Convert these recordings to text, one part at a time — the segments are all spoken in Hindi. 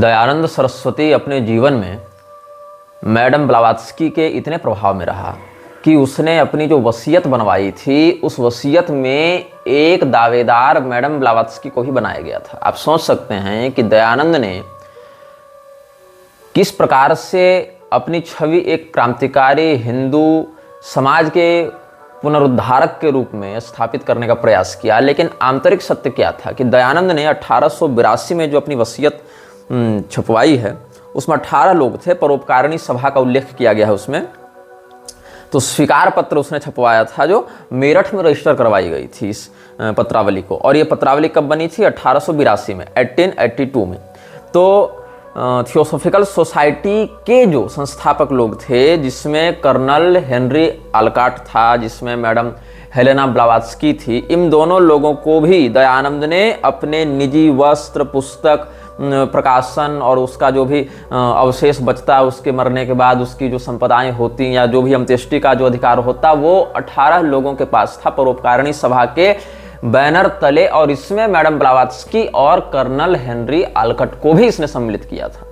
दयानंद सरस्वती अपने जीवन में मैडम ब्लावात्स्की के इतने प्रभाव में रहा कि उसने अपनी जो वसीयत बनवाई थी उस वसीयत में एक दावेदार मैडम ब्लावात्स्की को ही बनाया गया था। आप सोच सकते हैं कि दयानंद ने किस प्रकार से अपनी छवि एक क्रांतिकारी हिंदू समाज के पुनरुद्धारक के रूप में स्थापित करने का प्रयास किया। लेकिन आंतरिक सत्य क्या था कि दयानंद ने 1882 में जो अपनी वसीयत छपवाई है उसमें 18 लोग थे। परोपकारिणी सभा का उल्लेख किया गया है उसमें। तो स्वीकार पत्र उसने छपवाया था जो मेरठ में रजिस्टर करवाई गई थी इस पत्रावली को। और ये पत्रावली कब बनी थी? 1882 में, 1882 में। तो थियोसॉफिकल सोसाइटी के जो संस्थापक लोग थे, जिसमें कर्नल हेनरी आलकाट था, जिसमें मैडम हेलेना ब्लावात्स्की थी, इन दोनों लोगों को भी दयानंद ने अपने निजी वस्त्र, पुस्तक, प्रकाशन और उसका जो भी अवशेष बचता उसके मरने के बाद उसकी जो संपदाएं होती या जो भी अंत्येष्टि का जो अधिकार होता वो 18 लोगों के पास था परोपकारिणी सभा के बैनर तले। और इसमें मैडम ब्लावात्स्की और कर्नल हेनरी आलकट को भी इसने सम्मिलित किया था।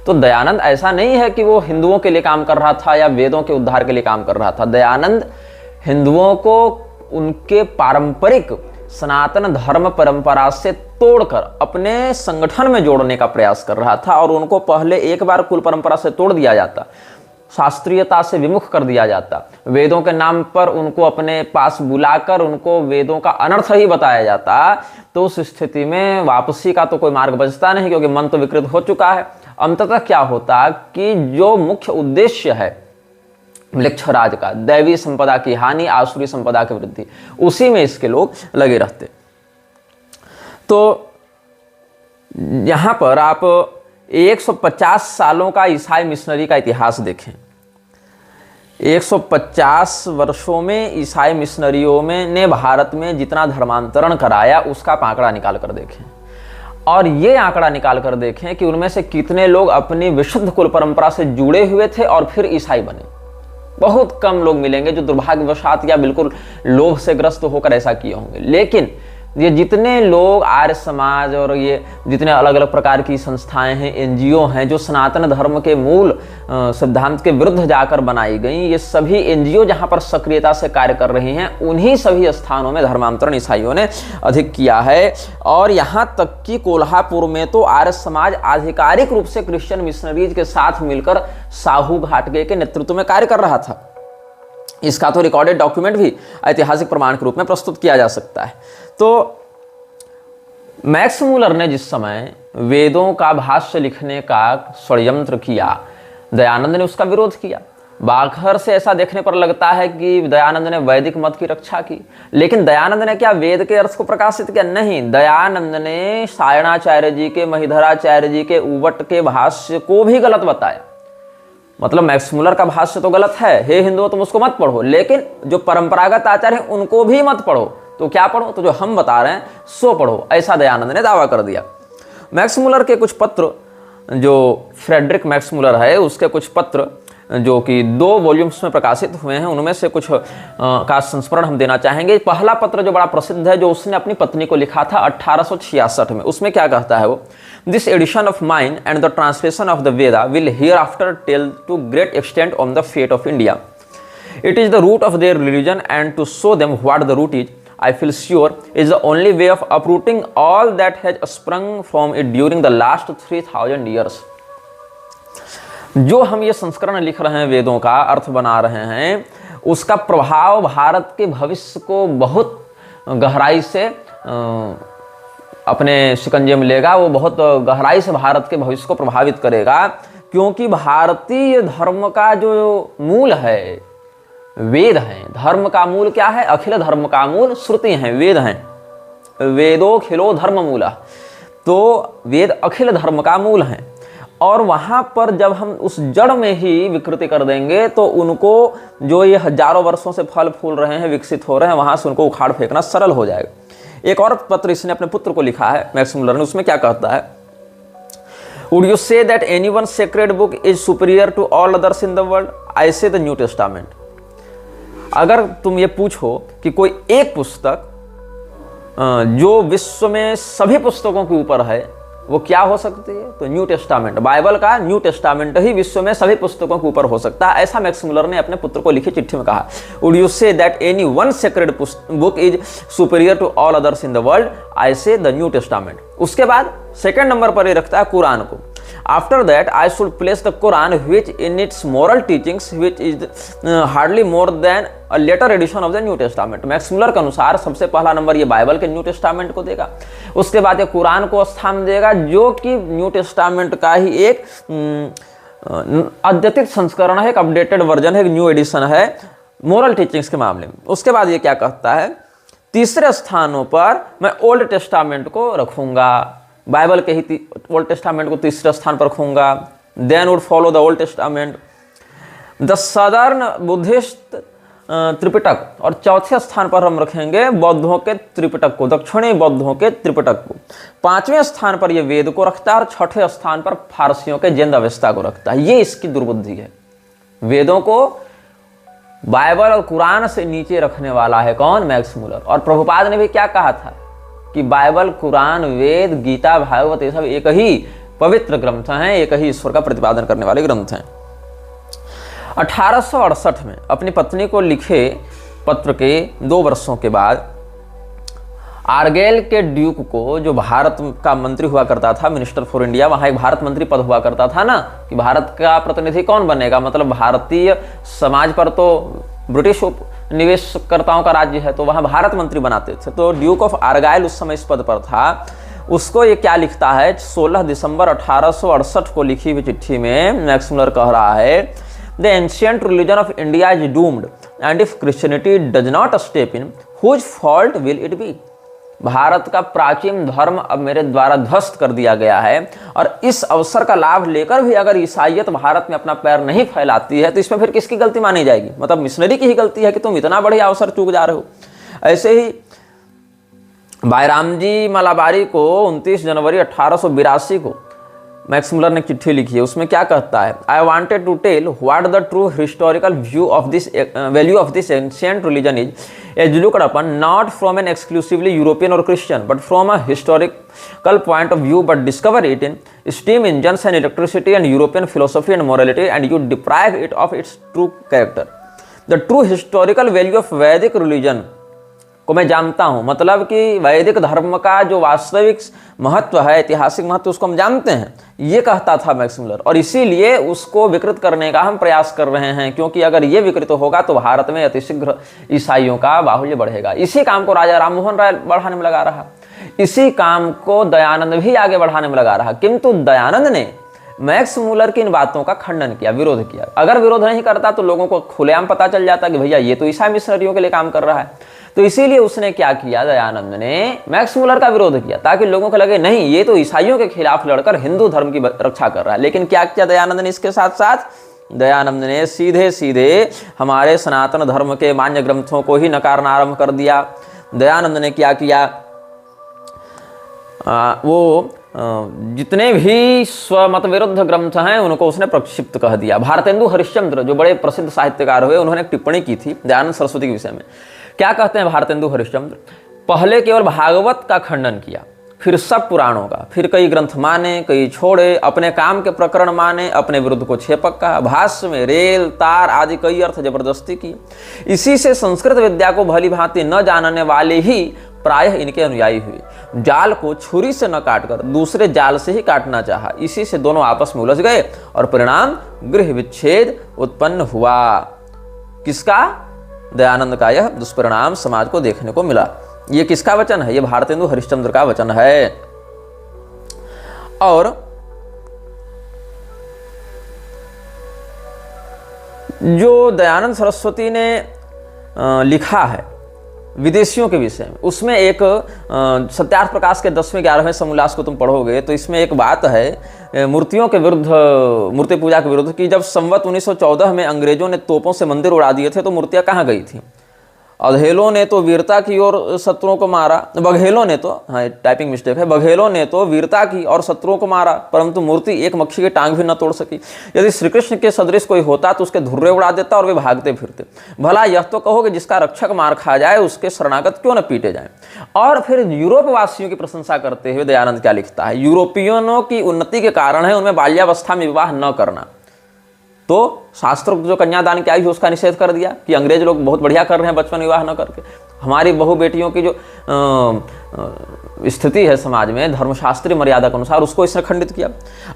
तो दयानंद ऐसा नहीं है कि वो हिंदुओं के लिए काम कर रहा था या वेदों के उद्धार के लिए काम कर रहा था। दयानंद हिंदुओं को उनके पारंपरिक सनातन धर्म परंपरा से तोड़कर अपने संगठन में जोड़ने का प्रयास कर रहा था। और उनको पहले एक बार कुल परंपरा से तोड़ दिया जाता, शास्त्रीयता से विमुख कर दिया जाता, वेदों के नाम पर उनको अपने पास बुलाकर उनको वेदों का अनर्थ ही बताया जाता, तो उस स्थिति में वापसी का तो कोई मार्ग बचता नहीं, क्योंकि मन तो विकृत हो चुका है। अंततः क्या होता कि जो मुख्य उद्देश्य है म्लेच्छराज का, दैवी संपदा की हानि, आसुरी संपदा की वृद्धि, उसी में इसके लोग लगे रहते। तो यहां पर आप 150 सालों का ईसाई मिशनरी का इतिहास देखें। 150 वर्षों में ईसाई मिशनरियों में ने भारत में जितना धर्मांतरण कराया उसका आंकड़ा निकाल कर देखें। और ये आंकड़ा निकाल कर देखें कि उनमें से कितने लोग अपनी विशुद्ध कुल परंपरा से जुड़े हुए थे और फिर ईसाई बने। बहुत कम लोग मिलेंगे जो दुर्भाग्यवशात या बिल्कुल लोभ से ग्रस्त होकर ऐसा किए होंगे। लेकिन ये जितने लोग आर्य समाज और ये जितने अलग अलग प्रकार की संस्थाएं हैं, एनजीओ हैं, जो सनातन धर्म के मूल सिद्धांत के विरुद्ध जाकर बनाई गई, ये सभी एनजीओ जहां पर सक्रियता से कार्य कर रही हैं, उन्हीं सभी स्थानों में धर्मांतरण ईसाइयों ने अधिक किया है। और यहाँ तक कि कोल्हापुर में तो आर्य समाज आधिकारिक रूप से क्रिश्चियन मिशनरीज के साथ मिलकर साहू घाटगे के नेतृत्व में कार्य कर रहा था। इसका तो रिकॉर्डेड डॉक्यूमेंट भी ऐतिहासिक प्रमाण के रूप में प्रस्तुत किया जा सकता है। तो मैक्स मूलर ने जिस समय वेदों का भाष्य लिखने का षड्यंत्र किया, दयानंद ने उसका विरोध किया। बाखर से ऐसा देखने पर लगता है कि दयानंद ने वैदिक मत की रक्षा की, लेकिन दयानंद ने क्या वेद के अर्थ को प्रकाशित किया? नहीं, दयानंद ने सायणाचार्य जी के, महिधराचार्य जी के उवट के भाष्य को भी गलत बताया। मतलब मैक्स मूलर का भाष्य तो गलत है, हे हिंदुओं तुम उसको मत पढ़ो, लेकिन जो परंपरागत आचार्य हैं उनको भी मत पढ़ो। तो क्या पढ़ो? तो जो हम बता रहे हैं सो पढ़ो, ऐसा दयानंद ने दावा कर दिया। मैक्स मूलर के कुछ पत्र, जो फ्रेडरिक मैक्स मूलर है उसके कुछ पत्र जो कि 2 वॉल्यूम्स में प्रकाशित हुए हैं, उनमें से कुछ का संस्मरण हम देना चाहेंगे। पहला पत्र जो बड़ा प्रसिद्ध है, जो उसने अपनी पत्नी को लिखा था 1866 में, उसमें क्या कहता है वो? This edition of mine and the translation of the Veda will hereafter tell to great extent on the fate of India. It is the root of their religion, and to show them what the root is, I feel sure, is the only way of uprooting all that has sprung from it during the last 3000 years. जो हम ये संस्करण लिख रहे हैं, वेदों का अर्थ बना रहे हैं, उसका प्रभाव भारत के भविष्य को बहुत गहराई से अपने शिकंजे में लेगा। वो बहुत गहराई से भारत के भविष्य को प्रभावित करेगा, क्योंकि भारतीय धर्म का जो मूल है वेद हैं। धर्म का मूल क्या है? अखिल धर्म का मूल श्रुति हैं, वेद हैं। वेदो खिलो धर्म मूला, तो वेद अखिल धर्म का मूल हैं। और वहां पर जब हम उस जड़ में ही विकृति कर देंगे तो उनको, जो ये हजारों वर्षों से फल फूल रहे हैं, विकसित हो रहे हैं, वहां से उनको उखाड़ फेंकना सरल हो जाएगा। एक और पत्र इसने अपने पुत्र को लिखा है मैक्स मूलर ने, उसमें क्या कहता है? Would you say that anyone's sacred book is superior to all others in the world? I say the New Testament. अगर तुम ये पूछो कि कोई एक पुस्तक जो विश्व में सभी पुस्तकों के ऊपर है, वो क्या हो सकती है? तो न्यू टेस्टामेंट, बाइबल का न्यू टेस्टामेंट ही विश्व में सभी पुस्तकों के ऊपर हो सकता है, ऐसा मैक्स मुलर ने अपने पुत्र को लिखी चिट्ठी में कहा। Would you say that any one sacred book is superior to all others in the world? I say the new testament. उसके बाद सेकंड नंबर पर ये रखता है कुरान को। After that, I should place the Quran, which in its moral teachings, which is hardly more than a later edition of the New Testament. Max Muller के अनुसार सबसे पहला नंबर ये बाइबल के न्यू टेस्टामेंट को देगा, उसके बाद ये कुरान को स्थान देगा, जो कि न्यू टेस्टामेंट का ही एक अद्यतित संस्करण है, एक अपडेटेड वर्जन है, एक न्यू एडिशन है मोरल टीचिंग्स के मामले में। उसके बाद ये क्या कहता है, तीसरे स्थानों पर मैं ओल्ड टेस्टामेंट को रखूंगा, बाइबल के ही ओल्ड टेस्टामेंट को तीसरे स्थान पर रखूंगा। Then would follow the Old Testament, the southern Buddhist Tripitaka, और चौथे स्थान पर हम रखेंगे बौद्धों के त्रिपिटक को, दक्षिणी बौद्धों के त्रिपिटक को। पांचवें स्थान पर ये वेद को रखता है और छठे स्थान पर फारसियों के जिंद अवस्था को रखता है। ये इसकी दुर्बुद्धि है। वेदों को बाइबल और कुरान से नीचे रखने वाला है कौन? Max Muller. और प्रभुपाद ने भी क्या कहा था कि बाइबल, कुरान, वेद, गीता, भागवत ये सब एक ही पवित्र ग्रंथ हैं, एक ही ईश्वर का प्रतिपादन करने वाले ग्रंथ हैं। 1868 में अपनी पत्नी को लिखे पत्र के 2 वर्षों के बाद आर्गेल के ड्यूक को, जो भारत का मंत्री हुआ करता था, मिनिस्टर फॉर इंडिया, वहां एक भारत मंत्री पद हुआ करता था ना, कि भारत का प्रतिनिधि कौन बनेगा, मतलब भारतीय समाज पर तो ब्रिटिश निवेशकर्ताओं का राज्य है, तो वहां भारत मंत्री बनाते थे। तो ड्यूक ऑफ आर्गाइल उस समय इस पद पर था। उसको ये क्या लिखता है, 16 दिसंबर 1868 को लिखी हुई चिट्ठी में मैक्स मुलर कह रहा है, the ancient religion of India is doomed and if Christianity does not step in, whose fault will it be? Bharat का प्राचीन धर्म अब मेरे द्वारा ध्वस्त कर दिया गया है, और इस अवसर का लाभ लेकर भी अगर ईसाइयत भारत में अपना पैर नहीं फैलाती है, तो इसमें फिर किसकी गलती मानी जाएगी? मतलब मिशनरी की ही गलती है कि तुम इतना बढ़िया अवसर चूक जा रहे हो। ऐसे ही बायरामजी मलाबारी को 29 जनवरी 1882 को मैक्स मुलर ने चिट्ठी लिखी है। उसमें क्या कहता है, I wanted to tell what the true historical view of this value of this ancient religion is as looked upon not from an exclusively European और Christian but from a historical point of view, but discover it in steam engines and electricity and European philosophy and morality and you deprive it of its true character. The true historical value of Vedic religion को मैं जानता हूं, मतलब कि वैदिक धर्म का जो वास्तविक महत्व है, ऐतिहासिक महत्व, उसको हम जानते हैं, ये कहता था मैक्स मुलर। और इसीलिए उसको विकृत करने का हम प्रयास कर रहे हैं, क्योंकि अगर ये विकृत होगा तो भारत में अतिशीघ्र ईसाइयों का बाहुल्य बढ़ेगा। इसी काम को राजा राम मोहन राय बढ़ाने में लगा रहा, इसी काम को दयानंद भी आगे बढ़ाने में लगा रहा, किंतु दयानंद ने मैक्स मुलर की इन बातों का खंडन किया, विरोध किया। अगर विरोध नहीं करता तो लोगों को खुलेआम पता चल जाता कि भैया ये तो ईसाई मिशनरियों के लिए काम कर रहा है। तो इसीलिए उसने क्या किया, दयानंद ने मैक्स मुलर का विरोध किया, ताकि लोगों को लगे नहीं ये तो ईसाइयों के खिलाफ लड़कर हिंदू धर्म की रक्षा कर रहा है। लेकिन क्या किया दयानंद ने इसके साथ साथ, दयानंद ने सीधे सीधे हमारे सनातन धर्म के मान्य ग्रंथों को ही नकारना आरंभ कर दिया। दयानंद ने क्या किया, वो जितने भी स्वमत विरुद्ध ग्रंथ हैं उनको उसने प्रक्षिप्त कह दिया। भारतेंदु हरिश्चंद्र जो बड़े प्रसिद्ध साहित्यकार हुए, उन्होंने एक टिप्पणी की थी दयानंद सरस्वती के विषय में। क्या कहते हैं भारतेंदु हरिश्चंद्र, पहले केवल भागवत का खंडन किया, फिर सब पुराणों का, फिर कई ग्रंथ माने कई छोड़े, अपने काम के प्रकरण माने, अपने विरुद्ध को छेपक कहा, भाष्य में रेल तार आदि कई अर्थ जबरदस्ती की। इसी से संस्कृत विद्या को भली भांति न जानने वाले ही प्रायः इनके अनुयायी हुए। जाल को छुरी से न काटकर दूसरे जाल से ही काटना चाहा, इसी से दोनों आपस में उलझ गए और परिणाम गृह विच्छेद उत्पन्न हुआ। किसका? दयानंद का यह दुष्परिणाम समाज को देखने को मिला। ये किसका वचन है? ये भारतेंदु हरिश्चंद्र का वचन है। और जो दयानंद सरस्वती ने लिखा है विदेशियों के विषय में, उसमें एक सत्यार्थ प्रकाश के 10वें 11वें समोल्लास को तुम पढ़ोगे तो इसमें एक बात है मूर्तियों के विरुद्ध, मूर्ति पूजा के विरुद्ध, कि जब संवत 1914 में अंग्रेजों ने तोपों से मंदिर उड़ा दिए थे तो मूर्तियां कहाँ गई थी? अधेलों ने तो वीरता की और शत्रुओं को मारा, बघेलों ने तो, हाँ टाइपिंग मिस्टेक है, बघेलों ने तो वीरता की और शत्रुओं को मारा, परंतु मूर्ति एक मक्खी की टांग भी न तोड़ सकी। यदि श्री कृष्ण के सदृश कोई होता तो उसके धुर्रे उड़ा देता और वे भागते फिरते। भला यह तो कहो कि जिसका रक्षक मार खा जाए उसके शरणागत क्यों न पीटे जाए। और फिर यूरोप वासियों की प्रशंसा करते हुए दयानंद क्या लिखता है, यूरोपियनों की उन्नति के कारण है उनमें बाल्यावस्था में विवाह न करना। तो शास्त्रों जो कन्यादान की आई है उसका निषेध कर दिया कि अंग्रेज लोग बहुत बढ़िया कर रहे हैं बचपन विवाह न करके। हमारी बहु बेटियों की जो स्थिति है समाज में धर्मशास्त्रीय मर्यादा के अनुसार, उसको इसने खंडित किया।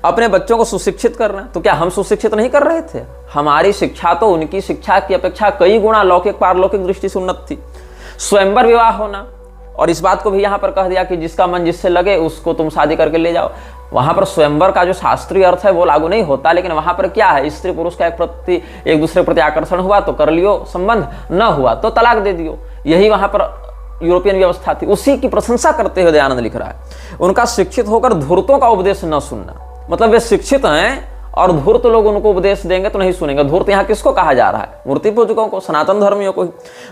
अपने बच्चों को सुशिक्षित करना, तो क्या हम सुशिक्षित नहीं कर रहे थे? हमारी शिक्षा तो उनकी शिक्षा की अपेक्षा कई गुना लौकिक पारलौकिक दृष्टि से उन्नत थी। स्वयंवर विवाह होना, और इस बात को भी यहाँ पर कह दिया कि जिसका मन जिससे लगे उसको तुम शादी करके ले जाओ। वहाँ पर स्वयंवर का जो शास्त्रीय अर्थ है वो लागू नहीं होता, लेकिन वहाँ पर क्या है, स्त्री पुरुष का एक दूसरे प्रति आकर्षण हुआ तो कर लियो संबंध, न हुआ तो तलाक दे दियो। यही वहाँ पर यूरोपियन व्यवस्था थी। उसी की प्रशंसा करते हुए दयानंद लिख रहा है, उनका शिक्षित होकर धूर्तों का उपदेश न सुनना। मतलब वे शिक्षित हैं और धूर्त लोग उनको उपदेश देंगे तो नहीं सुनेंगे। धूर्त यहाँ किसको कहा जा रहा है? मूर्ति पूजकों को, सनातन धर्मियों को ही।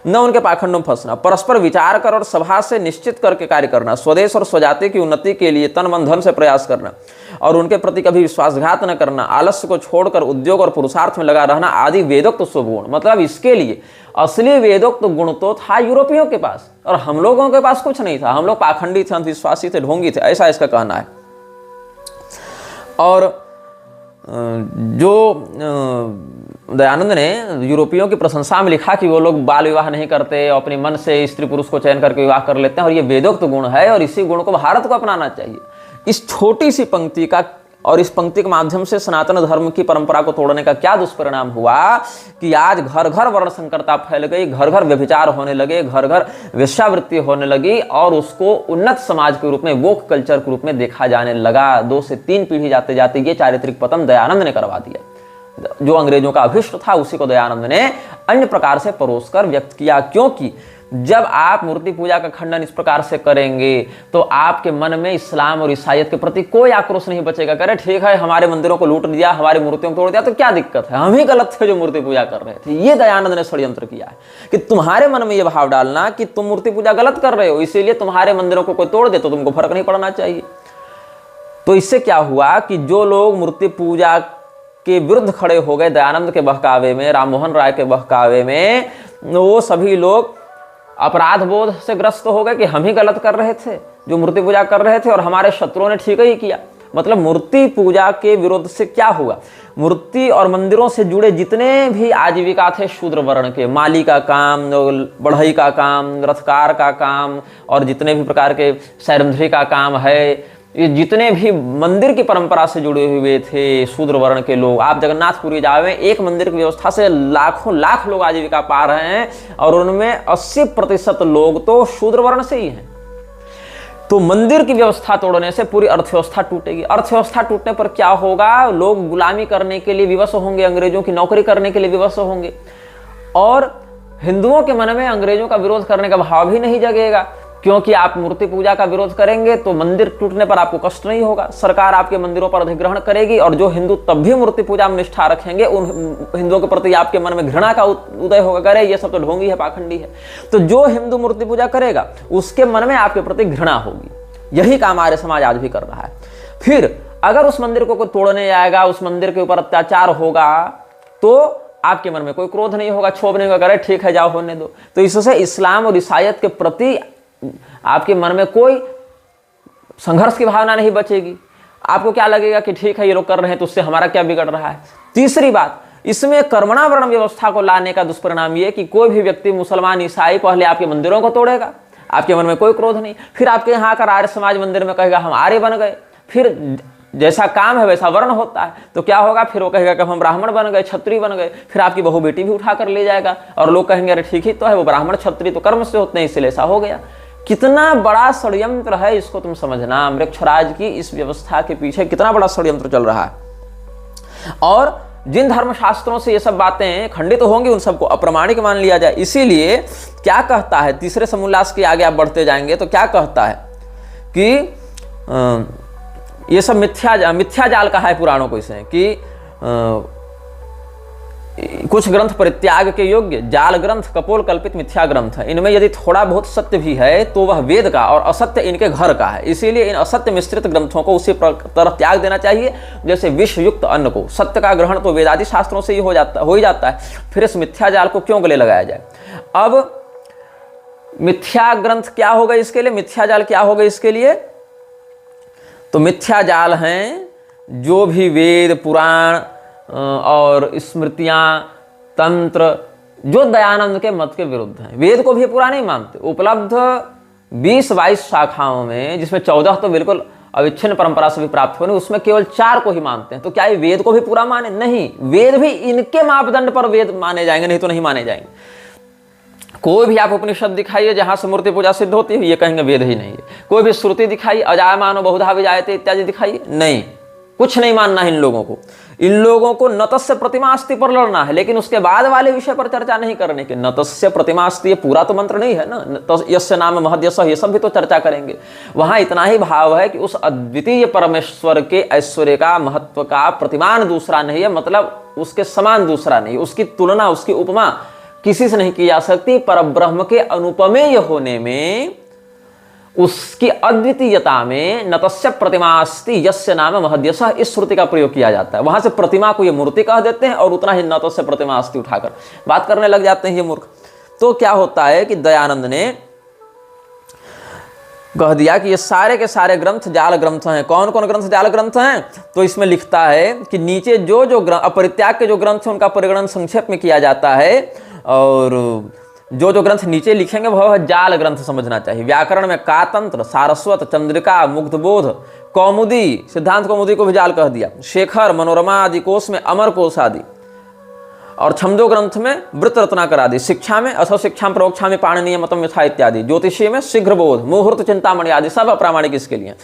न उनके पाखंडों में फंसना, परस्पर विचार कर और सभा से निश्चित करके कार्य करना, स्वदेश और स्वजाति की उन्नति के लिए तन मन धन से प्रयास करना और उनके प्रति कभी विश्वासघात न करना, आलस्य को छोड़कर उद्योग और पुरुषार्थ में लगा रहना आदि वेदोक्त शुभगुण। मतलब इसके लिए असली वेदोक्त गुण तो था यूरोपियों के पास, और हम लोगों के पास कुछ नहीं था। हम लोग पाखंडी थे, अंधविश्वासी थे, ढोंगी थे, ऐसा इसका कहना है। और जो दयानंद ने यूरोपियों की प्रशंसा में लिखा कि वो लोग बाल विवाह नहीं करते, अपने मन से स्त्री पुरुष को चयन करके विवाह कर लेते हैं, और ये वेदोक्त गुण है और इसी गुण को भारत को अपनाना चाहिए। इस छोटी सी पंक्ति का और इस पंक्ति के माध्यम से सनातन धर्म की परंपरा को तोड़ने का क्या दुष्परिणाम हुआ कि आज घर घर वर्ण संकरता फैल गई, घर घर व्यभिचार होने लगे, घर घर वेश्यावृत्ति होने लगी, और उसको उन्नत समाज के रूप में, वोक कल्चर के रूप में देखा जाने लगा। 2 से 3 पीढ़ी जाते जाते ये चारित्रिक पतन दयानंद ने करवा दिया। जो अंग्रेजों का अभिष्ट था उसी को दयानंद ने अन्य प्रकार से परोसकर व्यक्त किया। क्योंकि जब आप मूर्ति पूजा का खंडन इस प्रकार से करेंगे तो आपके मन में इस्लाम और ईसाईयत के प्रति कोई आक्रोश नहीं बचेगा। करे ठीक है, हमारे मंदिरों को लूट दिया, हमारी मूर्तियों को तोड़ दिया, तो क्या दिक्कत है, हम ही गलत थे जो मूर्ति पूजा कर रहे थे। ये दयानंद ने षड्यंत्र किया है कि तुम्हारे मन में यह भाव डालना कि तुम मूर्ति पूजा गलत कर रहे हो, इसीलिए तुम्हारे मंदिरों को कोई तोड़ दे तो तुमको फर्क नहीं पड़ना चाहिए। तो इससे क्या हुआ कि जो लोग मूर्ति पूजा के विरुद्ध खड़े हो गए दयानंद के बहकावे में, राम मोहन राय के बहकावे में, वो सभी लोग अपराध बोध से ग्रस्त हो गए कि हम ही गलत कर रहे थे जो मूर्ति पूजा कर रहे थे और हमारे शत्रुओं ने ठीक ही किया। मतलब मूर्ति पूजा के विरोध से क्या हुआ, मूर्ति और मंदिरों से जुड़े जितने भी आजीविका थे शूद्र वर्ण के, माली का काम, बढ़ई का काम, रथकार का काम और जितने भी प्रकार के सैरंध्री का काम है, ये जितने भी मंदिर की परंपरा से जुड़े हुए थे शूद्र वर्ण के लोग, आप जगन्नाथपुरी जावे, एक मंदिर की व्यवस्था से लाखों लाख लोग आजीविका पा रहे हैं और उनमें 80% लोग तो शूद्र वर्ण से ही हैं। तो मंदिर की व्यवस्था तोड़ने से पूरी अर्थव्यवस्था टूटेगी। अर्थव्यवस्था टूटने पर क्या होगा, लोग गुलामी करने के लिए विवश होंगे, अंग्रेजों की नौकरी करने के लिए विवश होंगे, और हिंदुओं के मन में अंग्रेजों का विरोध करने का भाव भी नहीं जगेगा। क्योंकि आप मूर्ति पूजा का विरोध करेंगे तो मंदिर टूटने पर आपको कष्ट नहीं होगा, सरकार आपके मंदिरों पर अधिग्रहण करेगी, और जो हिंदू तब भी मूर्ति पूजा में निष्ठा रखेंगे उन हिंदुओं के प्रति आपके मन में घृणा का उदय होगा, करे ये सब तो ढोंगी है, पाखंडी है। तो जो हिंदू मूर्ति पूजा करेगा उसके मन में आपके प्रति घृणा होगी। यही काम आर्य समाज आज भी कर रहा है। फिर अगर उस मंदिर को कोई तोड़ने आएगा, उस मंदिर के ऊपर अत्याचार होगा, तो आपके मन में कोई क्रोध नहीं होगा, क्षोभ नहीं होगा, करे ठीक है जाओ होने दो। तो इससे इस्लाम और ईसाईयत के प्रति आपके मन में कोई संघर्ष की भावना नहीं बचेगी। आपको क्या लगेगा कि ठीक है ये लोग कर रहे हैं तो उससे हमारा क्या बिगड़ रहा है। तीसरी बात, इसमें कर्मणा वर्ण व्यवस्था को लाने का दुष्परिणाम ये कि कोई भी व्यक्ति मुसलमान ईसाई पहले आपके मंदिरों को तोड़ेगा, आपके मन में कोई क्रोध नहीं, फिर आपके यहाँ आकर आर्य समाज मंदिर में कहेगा हम आर्य बन गए, फिर जैसा काम है वैसा वर्ण होता है, तो क्या होगा, फिर वो कहेगा कि हम ब्राह्मण बन गए, क्षत्रिय बन गए, फिर आपकी बहू बेटी भी उठा कर ले जाएगा और लोग कहेंगे अरे ठीक ही तो है, वो ब्राह्मण क्षत्रिय तो कर्म से होते हैं इसलिए ऐसा हो गया। कितना बड़ा षड्यंत्र है इसको तुम समझना, वृक्षराज की इस व्यवस्था के पीछे कितना बड़ा षड्यंत्र चल रहा है। और जिन धर्मशास्त्रों से ये सब बातें खंडित होंगी उन सबको अप्रमाणिक मान लिया जाए। इसीलिए क्या कहता है, तीसरे समोल्लास के आगे आप बढ़ते जाएंगे तो क्या कहता है कि ये सब मिथ्या जाल कहा है पुराणों को इसे, कि कुछ ग्रंथ परित्याग के योग्य जाल ग्रंथ, कपोल कल्पित मिथ्या ग्रंथ है। इनमें यदि थोड़ा बहुत सत्य भी है तो वह वेद का और असत्य इनके घर का है। इसीलिए इन असत्य मिश्रित ग्रंथों को उसी तरह त्याग देना चाहिए जैसे विष युक्त अन्न को। सत्य का ग्रहण तो वेदादि शास्त्रों से ही हो ही जाता है, फिर इस मिथ्या जाल को क्यों गले लगाया जाए। अब मिथ्या ग्रंथ क्या होगा इसके लिए, मिथ्या जाल क्या होगा इसके लिए, तो मिथ्या जाल हैं जो भी वेद पुराण और स्मृतियां तंत्र जो दयानंद के मत के विरुद्ध हैं। वेद को भी पूरा नहीं मानते। उपलब्ध 20-22 शाखाओं में, जिसमें 14 तो बिल्कुल अविच्छिन्न परंपरा से भी प्राप्त होने, उसमें केवल 4 को ही मानते हैं। तो क्या ये वेद को भी पूरा माने? नहीं, वेद भी इनके मापदंड पर वेद माने जाएंगे, नहीं तो नहीं माने जाएंगे। कोई भी आप उपनिषद दिखाइए जहां से मूर्ति पूजा सिद्ध होती है, ये कहेंगे वेद ही नहीं है। कोई भी श्रुति दिखाइए, अजायमानो बहुधा विजायते इत्यादि दिखाइए, नहीं, कुछ नहीं मानना है इन लोगों को। इन लोगों को नतस्य प्रतिमास्ति पर लड़ना है, लेकिन उसके बाद वाले विषय पर चर्चा नहीं करने के। नतस्य प्रतिमास्ति, ये पूरा तो मंत्र नहीं है ना, यस्य नाम महद्यस, ये सब भी तो चर्चा करेंगे। वहां इतना ही भाव है कि उस अद्वितीय परमेश्वर के ऐश्वर्य का, महत्व का प्रतिमान दूसरा नहीं है, मतलब उसके समान दूसरा नहीं, उसकी तुलना, उसकी उपमा किसी से नहीं की जा सकती। परब्रह्म के अनुपमेय होने में, उसकी अद्वितीयता में नतस्य प्रतिमास्ति यस्य नाम महद्यस, इस श्रुति का प्रयोग किया जाता है। वहां से प्रतिमा को ये मूर्ति कह देते हैं और उतना ही नतस्य प्रतिमास्ति उठाकर बात करने लग जाते हैं ये मूर्ख। तो क्या होता है कि दयानंद ने कह दिया कि ये सारे के सारे ग्रंथ जाल ग्रंथ हैं। कौन कौन ग्रंथ जाल ग्रंथ हैं? तो इसमें लिखता है कि नीचे जो जो ग्रंथ, अपरित्याग के जो ग्रंथ हैं उनका परिगणन संक्षेप में किया जाता है, और जो जो ग्रंथ नीचे लिखेंगे वह जाल ग्रंथ समझना चाहिए। व्याकरण में कातंत्र, सारस्वत, चंद्रिका, मुग्धबोध, कौमुदी, सिद्धांत कौमुदी को भी जाल कह दिया, शेखर, मनोरमा आदि कोश में अमर कोश आदि, और छंदो ग्रंथ में वृत्त रत्नाकर आदि, शिक्षा में असौ शिक्षा प्रोक्षा में पाणनीय मतम यथा इत्यादि, ज्योतिषी में शीघ्र बोध, मुहूर्त चिंतामणि आदि सब अप्रामाणिक इसके लिए।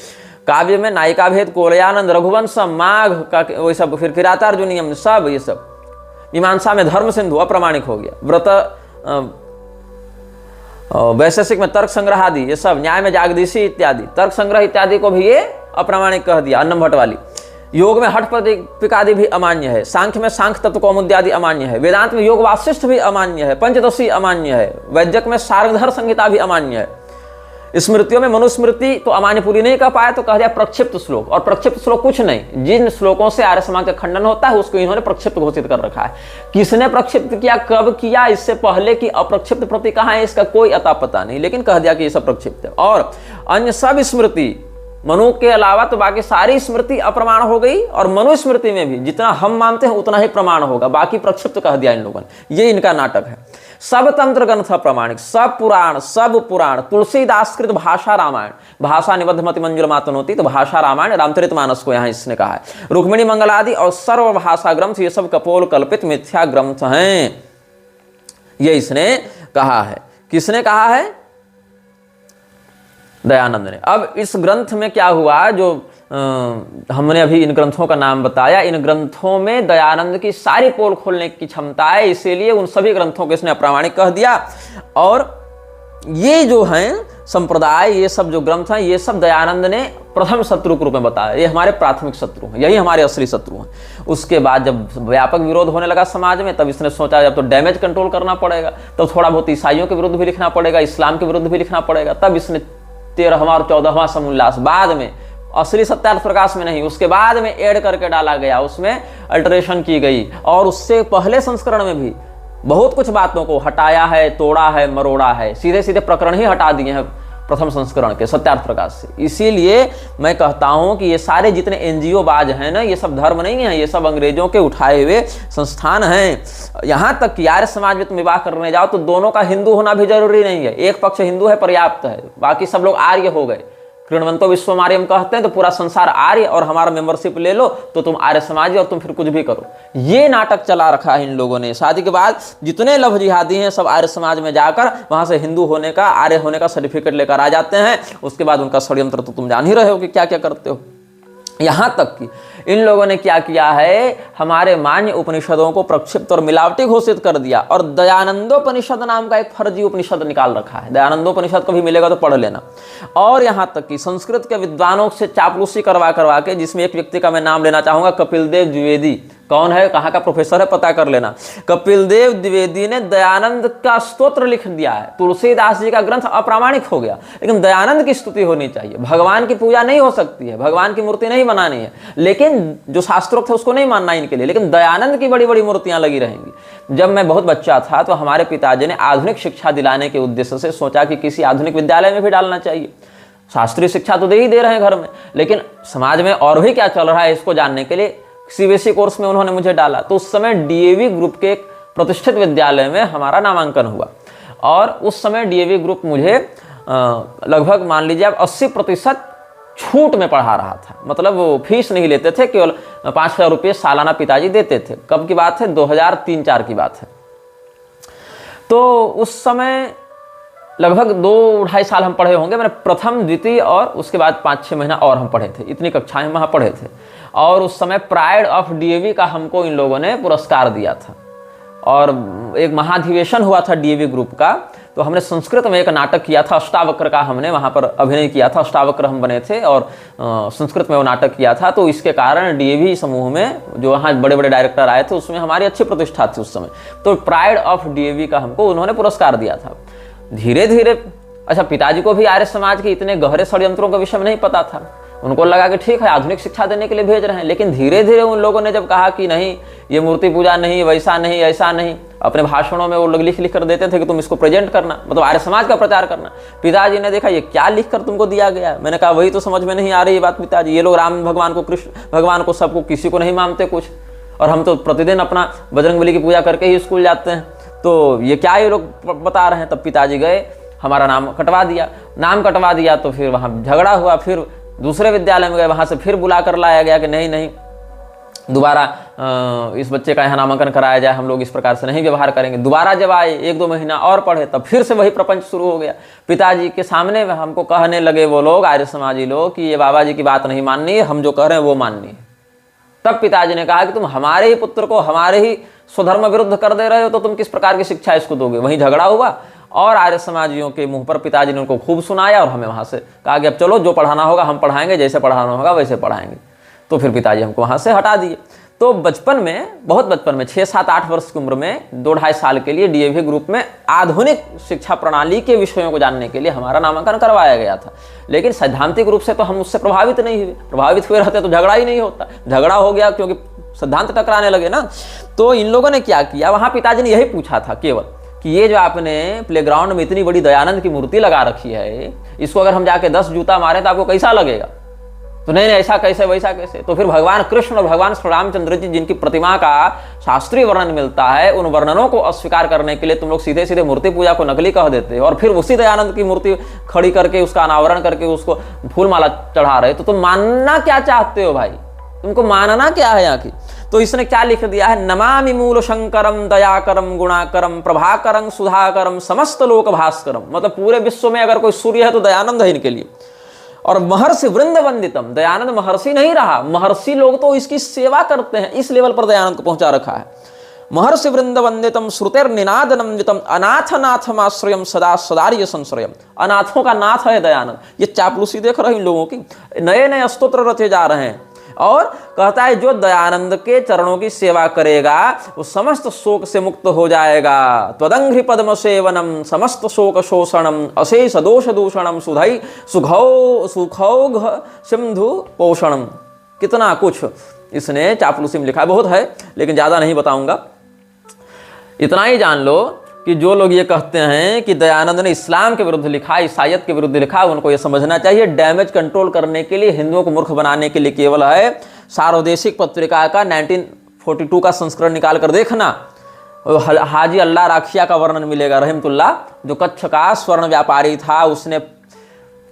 काव्य में नायिका भेद, कोलयानंद, रघुवंश, माघ का वही सब, फिर किरातार्जुनियम सब, ये सब। मीमांसा में धर्म सिंधु अप्रामाणिक हो गया। व्रत वैशेषिक में तर्क संग्रह आदि, ये सब। न्याय में जागदीशी इत्यादि, तर्क संग्रह इत्यादि को भी ये अप्रामाणिक कह दिया, अन्नम भट्ट वाली। योग में हठ प्रतिपिकादि भी अमान्य है। सांख्य में सांख्य तत्व कौमुदी आदि अमान्य है। वेदांत में योग वासिष्ठ भी अमान्य है। पंचदशी अमान्य है। वैद्यक में सारंगधर संहिता भी अमान्य है। स्मृतियों में मनुस्मृति तो अमान्य पूरी नहीं कर पाया, तो कह दिया प्रक्षिप्त श्लोक। और प्रक्षिप्त श्लोक कुछ नहीं, जिन श्लोकों से आर्य समाज का खंडन होता है उसको इन्होंने प्रक्षिप्त घोषित कर रखा है। किसने प्रक्षिप्त किया, कब किया, इससे पहले की अप्रक्षिप्त प्रति कहाँ है, इसका कोई अता पता नहीं, लेकिन कह दिया कि ये सब प्रक्षिप्त है। और अन्य सब स्मृति, मनु के अलावा तो बाकी सारी स्मृति अप्रमाण हो गई, और मनु स्मृति में भी जितना हम मानते हैं उतना ही प्रमाण होगा, बाकी प्रक्षिप्त कह दिया इन लोगों ने। ये इनका नाटक है। सब तंत्र ग्रंथ अप्रमाणिक, सब पुराण, तुलसीदासकृत भाषा रामायण, भाषा निबद्ध मति मंजुल मातनोती, तो भाषा रामायण, रामचरितमानस को यहाँ इसने कहा है। रुक्मिणी मंगल आदि और सर्व भाषा ग्रंथ ये सब कपोल कल्पित मिथ्या ग्रंथ हैं, ये इसने कहा है। किसने कहा है? दयानंद ने। अब इस ग्रंथ में क्या हुआ, जो हमने अभी इन ग्रंथों का नाम बताया, इन ग्रंथों में दयानंद की सारी पोल खोलने की क्षमता है, इसीलिए उन सभी ग्रंथों को इसने अप्रामाणिक कह दिया। और ये जो हैं संप्रदाय, ये सब जो ग्रंथ हैं, ये सब दयानंद ने प्रथम शत्रु के रूप में बताया। ये हमारे प्राथमिक शत्रु हैं, यही हमारे असली शत्रु हैं। उसके बाद जब व्यापक विरोध होने लगा समाज में, तब इसने सोचा जब तो डैमेज कंट्रोल करना पड़ेगा, तो थोड़ा बहुत ईसाइयों के विरुद्ध भी लिखना पड़ेगा, इस्लाम के विरुद्ध भी लिखना पड़ेगा। तब इसने 13वां और 14वां समोल्लास, बाद में असली सत्यार्थ प्रकाश में नहीं, उसके बाद में ऐड करके डाला गया, उसमें अल्टरेशन की गई। और उससे पहले संस्करण में भी बहुत कुछ बातों को हटाया है, तोड़ा है, मरोड़ा है, सीधे सीधे प्रकरण ही हटा दिए हैं प्रथम संस्करण के सत्यार्थ प्रकाश से। इसीलिए मैं कहता हूं कि ये सारे जितने एनजीओ बाज हैं ना, ये सब धर्म नहीं है, ये सब अंग्रेजों के उठाए हुए संस्थान हैं। यहां तक कि आर्य समाज में तुम विवाह करने जाओ तो दोनों का हिंदू होना भी जरूरी नहीं है, एक पक्ष हिंदू है पर्याप्त है, बाकी सब लोग आर्य हो गए। कृणवंतो विश्वम आर्यम कहते हैं, तो पूरा संसार आर्य, और हमारा मेंबरशिप ले लो तो तुम आर्य समाजी, और तुम फिर कुछ भी करो। ये नाटक चला रखा है इन लोगों ने। शादी के बाद जितने लव जिहादी हैं सब आर्य समाज में जाकर वहां से हिंदू होने का, आर्य होने का सर्टिफिकेट लेकर आ जाते हैं। उसके बाद उनका षड्यंत्र तो तुम जान ही रहे हो कि क्या क्या करते हो। यहां तक कि इन लोगों ने क्या किया है, हमारे मान्य उपनिषदों को प्रक्षिप्त और मिलावटी घोषित कर दिया, और दयानंदोपनिषद नाम का एक फर्जी उपनिषद निकाल रखा है। दयानंदोपनिषद कभी मिलेगा तो पढ़ लेना। और यहां तक कि संस्कृत के विद्वानों से चापलूसी करवा के, जिसमें एक व्यक्ति का मैं नाम लेना चाहूंगा, कपिल देव द्विवेदी। कौन है, कहाँ का प्रोफेसर है, पता कर लेना। कपिल देव द्विवेदी ने दयानंद का स्तोत्र लिख दिया है। तुलसीदास जी का ग्रंथ अप्रामाणिक हो गया, लेकिन दयानंद की स्तुति होनी चाहिए। भगवान की पूजा नहीं हो सकती है, भगवान की मूर्ति नहीं बनानी है, लेकिन जो शास्त्रोक्त है उसको नहीं मानना इनके लिए, लेकिन दयानंद की बड़ी बड़ी मूर्तियां लगी रहेंगी। जब मैं बहुत बच्चा था तो हमारे पिताजी ने आधुनिक शिक्षा दिलाने के उद्देश्य से सोचा कि किसी आधुनिक विद्यालय में भी डालना चाहिए। शास्त्रीय शिक्षा तो दे ही दे रहे हैं घर में, लेकिन समाज में और भी क्या चल रहा है इसको जानने के लिए सीबीएसई कोर्स में उन्होंने मुझे डाला। तो उस समय डीएवी ग्रुप के एक प्रतिष्ठित विद्यालय में हमारा नामांकन हुआ, और उस समय डीएवी ग्रुप मुझे लगभग मान लीजिए आप 80% छूट में पढ़ा रहा था। मतलब वो फीस नहीं लेते थे, केवल 5,000 रुपये सालाना पिताजी देते थे। कब की बात है, 2003-4 की बात है। तो उस समय लगभग 2-2.5 साल हम पढ़े होंगे। मैंने प्रथम, द्वितीय और उसके बाद 5-6 महीना और हम पढ़े थे, इतनी कक्षाएं वहाँ पढ़े थे। और उस समय प्राइड ऑफ डीएवी का हमको इन लोगों ने पुरस्कार दिया था, और एक महाधिवेशन हुआ था डीएवी ग्रुप का। तो हमने संस्कृत में एक नाटक किया था, अष्टावक्र का हमने वहाँ पर अभिनय किया था। अष्टावक्र हम बने थे और संस्कृत में वो नाटक किया था। तो इसके कारण डीएवी समूह में जो वहाँ बड़े बड़े डायरेक्टर आए थे उसमें हमारी अच्छी प्रतिष्ठा थी उस समय। तो प्राइड ऑफ डीएवी का हमको उन्होंने पुरस्कार दिया था। धीरे धीरे अच्छा, पिताजी को भी आर्य समाज के इतने गहरे षड्यंत्रों के विषय में नहीं पता था। उनको लगा कि ठीक है आधुनिक शिक्षा देने के लिए भेज रहे हैं, लेकिन धीरे धीरे उन लोगों ने जब कहा कि नहीं ये मूर्ति पूजा नहीं, वैसा नहीं, ऐसा नहीं, अपने भाषणों में वो लोग लिख लिख कर देते थे कि तुम इसको प्रेजेंट करना, मतलब आर्य समाज का प्रचार करना। पिताजी ने देखा ये क्या लिख कर तुमको दिया गया। मैंने कहा वही तो समझ में नहीं आ रही ये बात पिताजी, ये लोग राम भगवान को, कृष्ण भगवान को, सबको, किसी को नहीं मानते कुछ, और हम तो प्रतिदिन अपना बजरंगबली की पूजा करके ही स्कूल जाते हैं, तो ये क्या ये लोग बता रहे हैं। तब पिताजी गए, हमारा नाम कटवा दिया। तो फिर वहाँ झगड़ा हुआ, फिर दूसरे विद्यालय में गए, वहाँ से फिर बुला कर लाया गया कि नहीं दोबारा इस बच्चे का यहाँ नामांकन कराया जाए, हम लोग इस प्रकार से नहीं व्यवहार करेंगे। दोबारा जब आए 1-2 महीना और पढ़े, तब फिर से वही प्रपंच शुरू हो गया। पिताजी के सामने हमको कहने लगे वो लोग, आर्य समाजी लोग, कि ये बाबा जी की बात नहीं माननी है, हम जो कह रहे हैं वो माननी है। तब पिताजी ने कहा कि तुम हमारे ही पुत्र को हमारे ही स्वधर्म विरुद्ध कर दे रहे हो, तो तुम किस प्रकार की शिक्षा इसको दोगे। वहीं झगड़ा हुआ, और आर्य समाजियों के मुंह पर पिताजी ने उनको खूब सुनाया, और हमें वहाँ से कहा कि अब चलो जो पढ़ाना होगा हम पढ़ाएंगे, जैसे पढ़ाना होगा वैसे पढ़ाएंगे। तो फिर पिताजी हमको वहाँ से हटा दिए। तो बचपन में, बहुत बचपन में, 6-7-8 वर्ष की उम्र में 2-2.5 साल के लिए डीएवी ग्रुप में आधुनिक शिक्षा प्रणाली के विषयों को जानने के लिए हमारा नामांकन करवाया गया था। लेकिन सैद्धांतिक रूप से तो हम उससे प्रभावित नहीं हुए। प्रभावित हुए रहते तो झगड़ा ही नहीं होता। झगड़ा हो गया क्योंकि सिद्धांत टकराने लगे ना। तो इन लोगों ने क्या किया, वहाँ पिताजी ने यही पूछा था केवल कि ये जो आपने प्लेग्राउंड में इतनी बड़ी दयानंद की मूर्ति लगा रखी है, इसको अगर हम जाके 10 जूता मारें तो आपको कैसा लगेगा। तो नहीं ऐसा कैसे, वैसा कैसे। तो फिर भगवान कृष्ण और भगवान श्री रामचंद्र जी जिनकी प्रतिमा का शास्त्रीय वर्णन मिलता है, उन वर्णनों को अस्वीकार करने के लिए तुम लोग सीधे सीधे मूर्ति पूजा को नकली कह देते हो, और फिर उसी दयानंद की मूर्ति खड़ी करके उसका अनावरण करके उसको फूल माला चढ़ा रहे। तो तुम मानना क्या चाहते हो भाई, तुमको मानना क्या है यहाँ की। तो इसने क्या लिख दिया है, नमामि मूल शंकरम दयाकरम गुणाकरम प्रभाकरम सुधाकरम समस्त लोक भास्करम। मतलब पूरे विश्व में अगर कोई सूर्य है तो दयानंद है इनके लिए। और महर्षि वृंद वंदितम, दयानंद महर्षि नहीं रहा, महर्षि लोग तो इसकी सेवा करते हैं, इस लेवल पर दयानंद को पहुंचा रखा है। महर्षि वृंद वंदितम श्रुतिर निनादनंदितम अनाथ नाथमाश्रयम सदा सदार्य संश्रयम। अनाथों का नाथ है दयानंद। ये चापलूसी देख रहे हैं इन लोगों की, नए नए स्तोत्र रचे जा रहे हैं। और कहता है जो दयानंद के चरणों की सेवा करेगा वो समस्त शोक से मुक्त हो जाएगा। त्वदंघ्रि पद्म सेवनम समस्त शोक शोषणम अशेष दोष दूषणम सुधई सुखौघ सिंधु पोषणम। कितना कुछ इसने चापलूसी में लिखा है, बहुत है लेकिन ज्यादा नहीं बताऊंगा। इतना ही जान लो कि जो लोग ये कहते हैं कि दयानंद ने इस्लाम के विरुद्ध लिखा, ईसाइयत के विरुद्ध लिखा, उनको ये समझना चाहिए डैमेज कंट्रोल करने के लिए, हिंदुओं को मूर्ख बनाने के लिए केवल है। सार्वदेशिक पत्रिका का 1942 का संस्करण निकाल कर देखना, हाजी अल्लाह राखिया का वर्णन मिलेगा रहमतुल्लाह, जो कच्छ का स्वर्ण व्यापारी था, उसने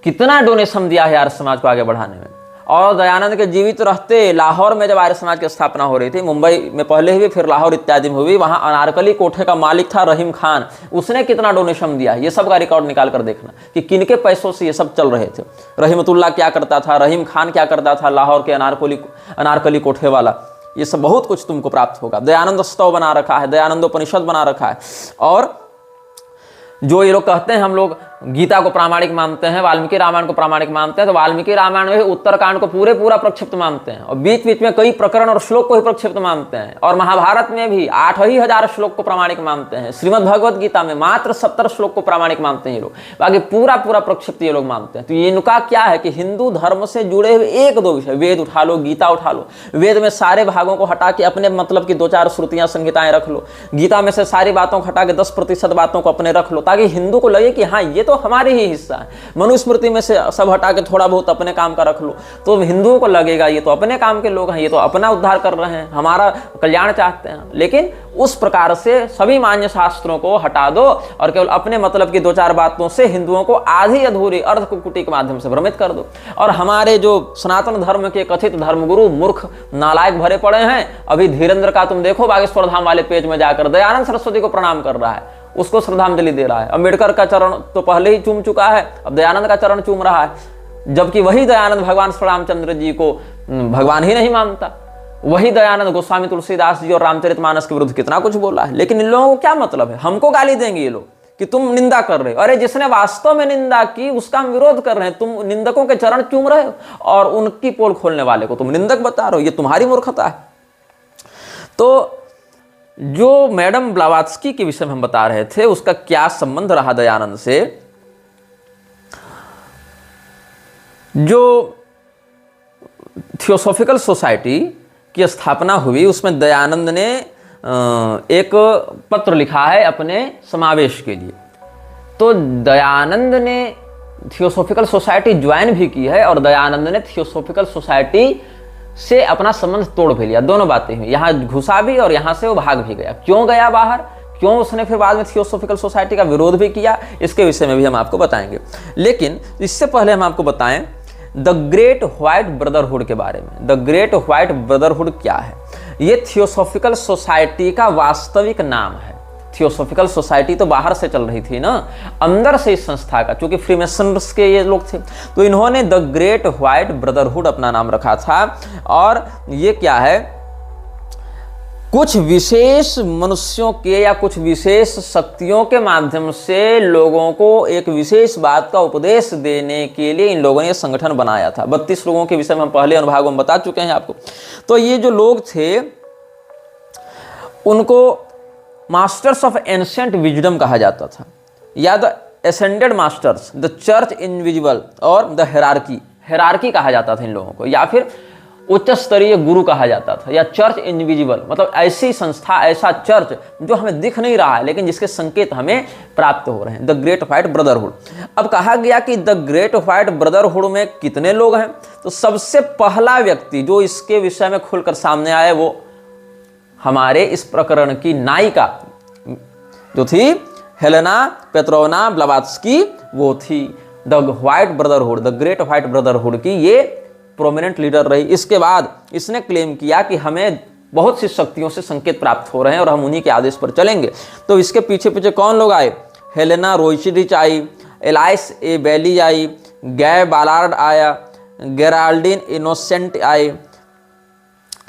कितना डोनेशन दिया है आर्य समाज को आगे बढ़ाने में। और दयानंद के जीवित रहते लाहौर में जब आर्य समाज की स्थापना हो रही थी, मुंबई में पहले हुई फिर लाहौर इत्यादि में हुई, वहाँ अनारकली कोठे का मालिक था रहीम खान, उसने कितना डोनेशन दिया, ये सब का रिकॉर्ड निकाल कर देखना कि किनके पैसों से ये सब चल रहे थे। रहमतुल्लाह क्या करता था, रहीम खान क्या करता था, लाहौर के अनारकली कोठे वाला, ये सब बहुत कुछ तुमको प्राप्त होगा। दयानंद स्तव बना रखा है, दयानंदोपनिषद बना रखा है। और जो ये लोग कहते हैं हम लोग गीता को प्रामाणिक मानते हैं, वाल्मीकि रामायण को प्रामाणिक मानते हैं, तो वाल्मीकि रामायण में उत्तरकांड को पूरा प्रक्षिप्त मानते हैं और बीच बीच में कई प्रकरण और श्लोक को ही प्रक्षिप्त मानते हैं। और महाभारत में भी 8,000 श्लोक को प्रामाणिक मानते हैं। श्रीमद् भगवत गीता में मात्र 70 श्लोक को प्रामाणिक मानते हैं ये लोग, बाकी पूरा प्रक्षिप्त ये लोग मानते हैं। तो इनका क्या है कि हिंदू धर्म से जुड़े हुए एक दो विषय, वेद उठा लो, गीता उठा लो, वेद में सारे भागों को हटा के अपने मतलब की 2-4 श्रुतियां संहिताएं रख लो, गीता में से सारी बातों को हटा के 10% बातों को अपने रख लो, ताकि हिंदू को लगे कि हाँ ये तो हमारे ही हिस्सा है। मनुस्मृति में से सब हटा के थोड़ा बहुत अपने काम का रख लो, तो हिंदुओं को लगेगा ये तो अपने काम के लोग हैं, ये तो अपना उद्धार कर रहे हैं, हमारा कल्याण चाहते हैं। लेकिन उस प्रकार से सभी मान्य शास्त्रों को हटा दो और केवल अपने मतलब की 2-4 बातों से हिंदुओं को आधी अधूरी अर्ध कुकुटी के माध्यम से भ्रमित कर दो। और हमारे जो सनातन धर्म के कथित धर्मगुरु मूर्ख नालायक भरे पड़े हैं। अभी धीरेन्द्र का तुम देखो बागेश्वर धाम वाले पेज में जाकर दयानंद सरस्वती को प्रणाम कर रहा है, उसको श्रद्धांजलि दे रहा है। अम्बेडकर का चरण तो पहले ही चूम चुका है, अब दयानंद का चरण चूम रहा है, जबकि वही दयानंद भगवान श्री रामचंद्र जी को भगवान ही नहीं मानता। वही दयानंद गोस्वामी तुलसीदास जी और रामचरितमानस के विरुद्ध कितना कुछ बोला है। लेकिन इन लोगों को क्या मतलब है, हमको गाली देंगे ये लोग कि तुम निंदा कर रहे हो। अरे जिसने वास्तव में निंदा की उसका हम विरोध कर रहे हैं, तुम निंदकों के चरण चूम रहे हो और उनकी पोल खोलने वाले को तुम निंदक बता रहे हो, ये तुम्हारी मूर्खता है। तो जो मैडम ब्लावात्स्की के विषय में हम बता रहे थे, उसका क्या संबंध रहा दयानंद से। जो थियोसॉफिकल सोसाइटी की स्थापना हुई उसमें दयानंद ने एक पत्र लिखा है अपने समावेश के लिए। तो दयानंद ने थियोसॉफिकल सोसाइटी ज्वाइन भी की है और दयानंद ने थियोसॉफिकल सोसाइटी से अपना संबंध तोड़ भी लिया। दोनों बातें हुई, यहाँ घुसा भी और यहाँ से वो भाग भी गया। क्यों गया बाहर, क्यों उसने फिर बाद में थियोसॉफिकल सोसाइटी का विरोध भी किया, इसके विषय में भी हम आपको बताएंगे। लेकिन इससे पहले हम आपको बताएं द ग्रेट व्हाइट ब्रदरहुड के बारे में। द ग्रेट व्हाइट ब्रदरहुड क्या है? ये थियोसॉफिकल सोसाइटी का वास्तविक नाम है। थियोसॉफिकल सोसाइटी तो बाहर से चल रही थी ना, अंदर से इस संस्था का, क्योंकि फ्रीमेसन्स के ये लोग थे, तो इन्होंने द ग्रेट व्हाइट ब्रदरहुड अपना नाम रखा था। और ये क्या है, कुछ विशेष मनुष्यों के या कुछ विशेष शक्तियों के माध्यम से लोगों को एक विशेष बात का उपदेश देने के लिए इन लोगों ने संगठन बनाया था। 32 लोगों के विषय में हम पहले अनुभागों में बता चुके हैं आपको। तो ये जो लोग थे उनको मास्टर्स ऑफ एंशिएंट विजडम कहा जाता था, या the ascended masters, the church invisible और द हेरार्की कहा जाता था इन लोगों को, या फिर उच्च स्तरीय गुरु कहा जाता था, या चर्च इनविजिबल, मतलब ऐसी संस्था, ऐसा चर्च जो हमें दिख नहीं रहा है लेकिन जिसके संकेत हमें प्राप्त हो रहे हैं। The great white brotherhood. अब कहा गया कि द ग्रेट व्हाइट ब्रदरहुड में कितने लोग हैं, तो सबसे पहला व्यक्ति जो इसके विषय में खुलकर सामने आया वो हमारे इस प्रकरण की नायिका जो थी हेलेना पेट्रोवना ब्लावात्स्की, वो थी the white brotherhood, the great white brotherhood की ये प्रोमिनेंट लीडर रही। इसके बाद इसने क्लेम किया कि हमें बहुत सी शक्तियों से संकेत प्राप्त हो रहे हैं और हम उन्हीं के आदेश पर चलेंगे। तो इसके पीछे पीछे कौन लोग आए? हेलेना रोइचिडिच आई, एलाइस ए बेली आई, गै बालार्ड आया, गेराल्डिन इनोसेंट आई,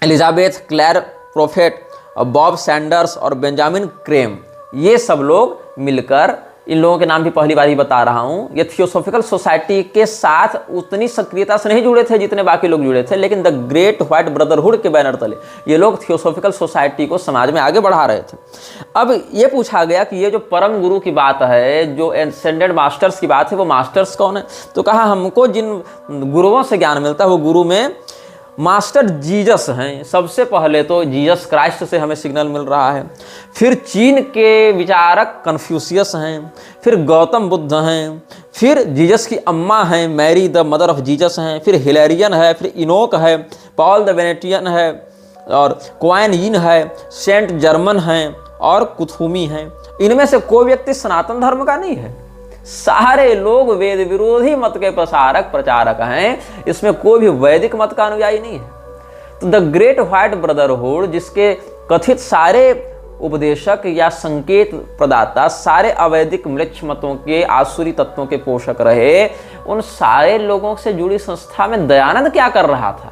एलिजाबेथ क्लेर प्रोफेट, बॉब सैंडर्स और बेंजामिन क्रेम, ये सब लोग मिलकर, इन लोगों के नाम भी पहली बार ही बता रहा हूं, ये थियोसॉफिकल सोसाइटी के साथ उतनी सक्रियता से नहीं जुड़े थे जितने बाकी लोग जुड़े थे, लेकिन द ग्रेट व्हाइट ब्रदरहुड के बैनर तले ये लोग थियोसॉफिकल सोसाइटी को समाज में आगे बढ़ा रहे थे। अब ये पूछा गया कि ये जो परम गुरु की बात है, जो एसेंडेड मास्टर्स की बात है, वो मास्टर्स कौन है? तो कहा हमको जिन गुरुओं से ज्ञान मिलता है वो गुरु में मास्टर जीसस हैं। सबसे पहले तो जीसस क्राइस्ट से हमें सिग्नल मिल रहा है, फिर चीन के विचारक कन्फ्यूशियस हैं, फिर गौतम बुद्ध हैं, फिर जीसस की अम्मा हैं Mary the mother of Jesus हैं, फिर हिलेरियन है, फिर इनोक है, पॉल द वेनेटियन है और क्वाइन यीन है, सेंट जर्मन हैं और कुथुमी हैं। इनमें से कोई व्यक्ति सनातन धर्म का नहीं है, सारे लोग वेद विरोधी मत के प्रसारक प्रचारक हैं, इसमें कोई भी वैदिक मत का अनुयायी नहीं है। तो द ग्रेट व्हाइट ब्रदरहुड, जिसके कथित सारे उपदेशक या संकेत प्रदाता सारे अवैदिक म्लेच्छ मतों के आसुरी तत्वों के पोषक रहे, उन सारे लोगों से जुड़ी संस्था में दयानंद क्या कर रहा था?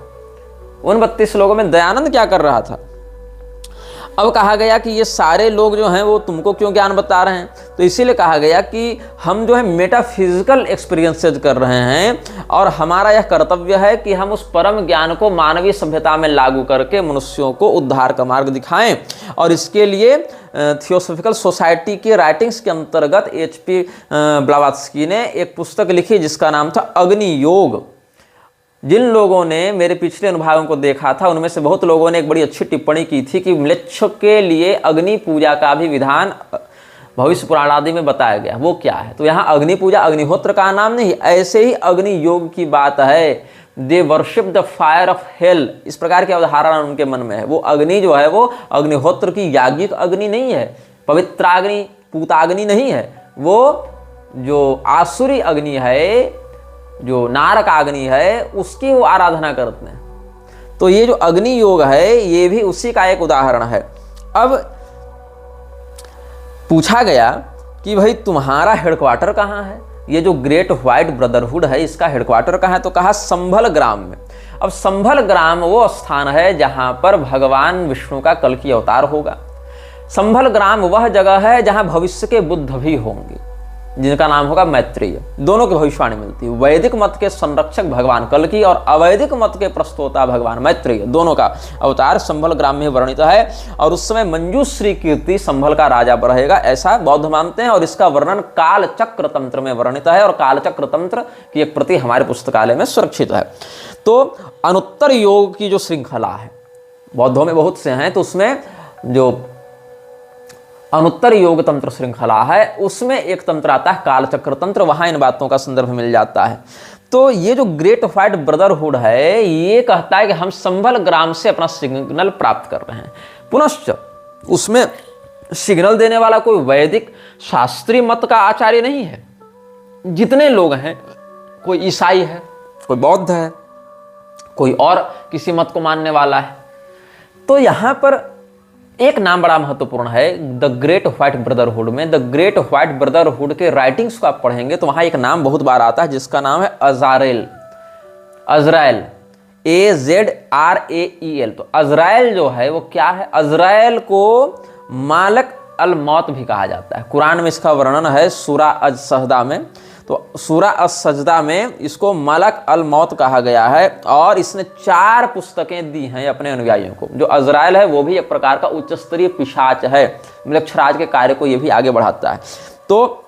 उन 32 लोगों में दयानंद क्या कर रहा था? अब कहा गया कि ये सारे लोग जो हैं वो तुमको क्यों ज्ञान बता रहे हैं, तो इसीलिए कहा गया कि हम जो है मेटाफिजिकल एक्सपीरियंसेस कर रहे हैं और हमारा यह कर्तव्य है कि हम उस परम ज्ञान को मानवीय सभ्यता में लागू करके मनुष्यों को उद्धार का मार्ग दिखाएं। और इसके लिए थियोसॉफिकल सोसाइटी के राइटिंग्स के अंतर्गत HP ब्लावात्स्की ने एक पुस्तक लिखी जिसका नाम था अग्नि योग। जिन लोगों ने मेरे पिछले अनुभागों को देखा था उनमें से बहुत लोगों ने एक बड़ी अच्छी टिप्पणी की थी कि म्लेच्छ के लिए अग्नि पूजा का भी विधान भविष्य पुराण आदि में बताया गया। वो क्या है, तो यहाँ अग्नि पूजा अग्निहोत्र का नाम नहीं, ऐसे ही अग्नि योग की बात है। They worship the fire of hell, इस प्रकार की अवधारणा उनके मन में है। वो अग्नि जो है वो अग्निहोत्र की याज्ञिक अग्नि नहीं है, पवित्राग्नि पूताग्नि नहीं है, वो जो आसुरी अग्नि है, जो नारक अग्नि है, उसकी वो आराधना करते हैं। तो ये जो अग्नि योग है ये भी उसी का एक उदाहरण है। अब पूछा गया कि भाई तुम्हारा हेडक्वार्टर कहाँ है, ये जो ग्रेट व्हाइट ब्रदरहुड है इसका हेडक्वार्टर कहाँ है, तो कहा संभल ग्राम में। अब संभल ग्राम वो स्थान है जहां पर भगवान विष्णु का कल की अवतार होगा। संभल ग्राम वह जगह है जहां भविष्य के बुद्ध भी होंगे जिनका नाम होगा मैत्रेय। दोनों की भविष्यवाणी मिलती है, वैदिक मत के संरक्षक भगवान कल्कि और अवैदिक मत के प्रस्तोता भगवान मैत्रेय, दोनों का अवतार संभल ग्राम में वर्णित है। और उस समय मंजूश्री कीर्ति संभल का राजा रहेगा ऐसा बौद्ध मानते हैं। और इसका वर्णन कालचक्र तंत्र में वर्णित है और कालचक्र तंत्र की एक प्रति हमारे पुस्तकालय में सुरक्षित है। तो अनुत्तर योग की जो श्रृंखला है, बौद्धों में बहुत से हैं, तो उसमें जो अनुत्तर योग तंत्र श्रृंखला है उसमें एक तंत्र आता है कालचक्र तंत्र, वहां इन बातों का संदर्भ मिल जाता है। तो ये जो ग्रेट व्हाइट ब्रदरहुड है ये कहता है कि हम संभल ग्राम से अपना सिग्नल प्राप्त कर रहे हैं। पुनश्च उसमें सिग्नल देने वाला कोई वैदिक शास्त्रीय मत का आचार्य नहीं है। जितने लोग हैं, कोई ईसाई है, कोई बौद्ध है, कोई और किसी मत को मानने वाला है। तो यहां पर एक नाम बड़ा महत्वपूर्ण है द ग्रेट व्हाइट ब्रदरहुड में। द ग्रेट व्हाइट ब्रदरहुड के राइटिंग्स को आप पढ़ेंगे तो वहां एक नाम बहुत बार आता है जिसका नाम है अज़राएल, अज़राएल, AZRAEL। तो अज़राएल जो है वो क्या है, अज़राएल को मालक अल मौत भी कहा जाता है। कुरान में इसका वर्णन है सूरा अज सजदा में। तो सूरा अज सजदा में इसको मलक अल मौत कहा गया है और इसने 4 पुस्तकें दी हैं अपने अनुयायियों को। जो अज़राएल है वो भी एक प्रकार का उच्च स्तरीय पिशाच है, म्लेच्छराज के कार्य को ये भी आगे बढ़ाता है। तो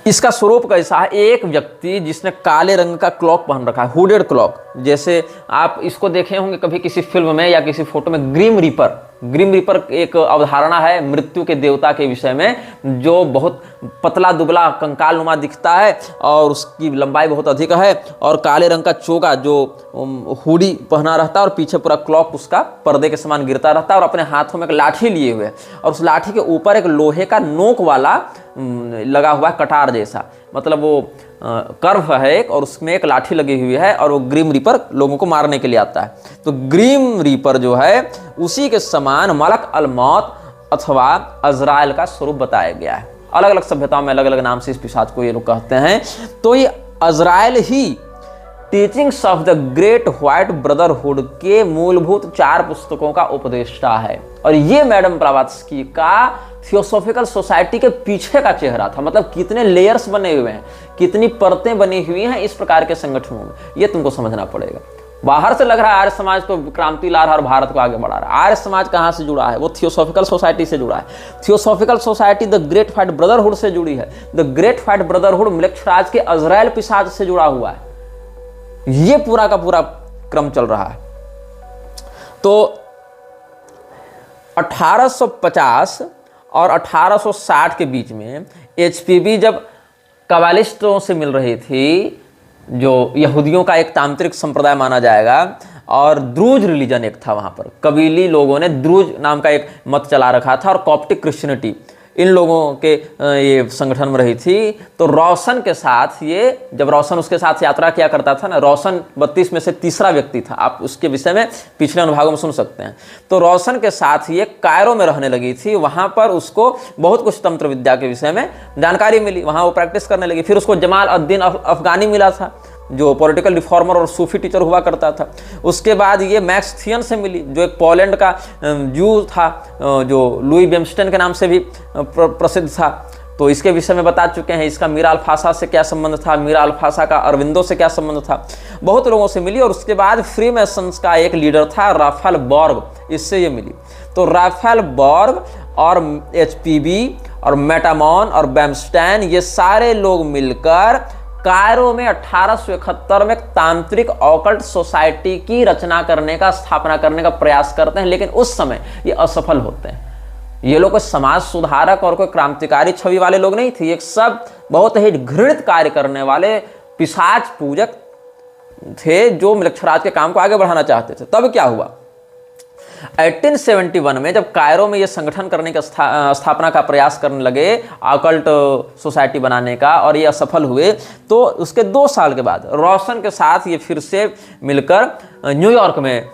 इसका स्वरूप कैसा है, एक व्यक्ति जिसने काले रंग का क्लॉक पहन रखा है, हुडेड क्लॉक, जैसे आप इसको देखे होंगे कभी किसी फिल्म में या किसी फोटो में, ग्रीम रीपर। ग्रीम रीपर एक अवधारणा है मृत्यु के देवता के विषय में, जो बहुत पतला दुबला कंकाल नुमा दिखता है और उसकी लंबाई बहुत अधिक है और काले रंग का चोगा जो हुडी पहना रहता है और पीछे पूरा क्लॉक उसका पर्दे के समान गिरता रहता है और अपने हाथों में एक लाठी लिए हुए और उस लाठी के ऊपर एक लोहे का नोक वाला लगा हुआ है, कटार जैसा, मतलब वो कर्व है एक, और उसमें एक लाठी लगी हुई है और वो ग्रीम रीपर लोगों को मारने के लिए आता है। तो ग्रीम रीपर जो है उसी के समान मलक अल मौत अथवा अज़राएल का स्वरूप बताया गया है। अलग अलग सभ्यताओं में अलग अलग नाम से इस पिशाच को ये लोग कहते हैं। तो ये अज़राएल ही teachings of the great white brotherhood के मूलभूत 4 पुस्तकों का उपदेष्टा है। और ये मैडम ब्लावात्स्की का थियोसॉफिकल सोसाइटी के पीछे का चेहरा था। मतलब कितने लेयर्स बने हुए हैं, कितनी परतें बनी हुई हैं इस प्रकार के संगठनों में, ये तुमको समझना पड़ेगा। बाहर से लग रहा है आर्य समाज तो क्रांति ला रहा है और भारत को आगे बढ़ा रहा है। आर्य समाज कहाँ से जुड़ा है, वो थियोसॉफिकल सोसाइटी से जुड़ा है। Theosophical society the great white brotherhood से जुड़ी है। द ग्रेट व्हाइट ब्रदरहुड म्लेच्छराज के अज़राएल पिशाच से जुड़ा हुआ है। ये पूरा का पूरा क्रम चल रहा है। तो 1850 और 1860 के बीच में HPB जब कबालिस्टों से मिल रही थी, जो यहूदियों का एक तांत्रिक संप्रदाय माना जाएगा, और द्रूज रिलीजन एक था वहाँ पर, कबीली लोगों ने द्रूज नाम का एक मत चला रखा था, और कॉप्टिक क्रिश्चियनिटी, इन लोगों के ये संगठन में रही थी। तो रोशन के साथ ये, जब रोशन उसके साथ यात्रा किया करता था ना, रोशन 32 में से तीसरा व्यक्ति था, आप उसके विषय में पिछले अनुभागों में सुन सकते हैं। तो रोशन के साथ ये कायरो में रहने लगी थी। वहाँ पर उसको बहुत कुछ तंत्र विद्या के विषय में जानकारी मिली, वहाँ वो प्रैक्टिस करने लगी। फिर उसको जमाल अद-दीन अफगानी मिला था, जो पॉलिटिकल रिफॉर्मर और सूफी टीचर हुआ करता था। उसके बाद ये मैक्स थियन से मिली, जो एक पोलैंड का जू था, जो लुई बेम्स्टेन के नाम से भी प्रसिद्ध था। तो इसके विषय में बता चुके हैं। इसका मीरा अल्फासा से क्या संबंध था, मीरा अल्फासा का अरविंदो से क्या संबंध था, बहुत लोगों से मिली। और उसके बाद फ्री मैसन्स का एक लीडर था राफेल बॉर्ग, इससे ये मिली। तो राफेल बॉर्ग और एचपीबी और मेटामॉन और बेम्स्टेन, ये सारे लोग मिलकर कायरो में 1871 में तांत्रिक ऑकल्ट सोसाइटी की रचना करने का, स्थापना करने का प्रयास करते हैं, लेकिन उस समय ये असफल होते हैं। ये लोग कोई समाज सुधारक और कोई क्रांतिकारी छवि वाले लोग नहीं थे, एक सब बहुत ही घृणित कार्य करने वाले पिशाच पूजक थे जो मिलक्षराज के काम को आगे बढ़ाना चाहते थे। तब क्या हुआ, 1871 में जब कायरो में ये संगठन करने का स्थापना का प्रयास करने लगे, ऑकल्ट सोसाइटी बनाने का, और ये असफल हुए, तो उसके 2 साल के बाद रोशन के साथ ये फिर से मिलकर न्यूयॉर्क में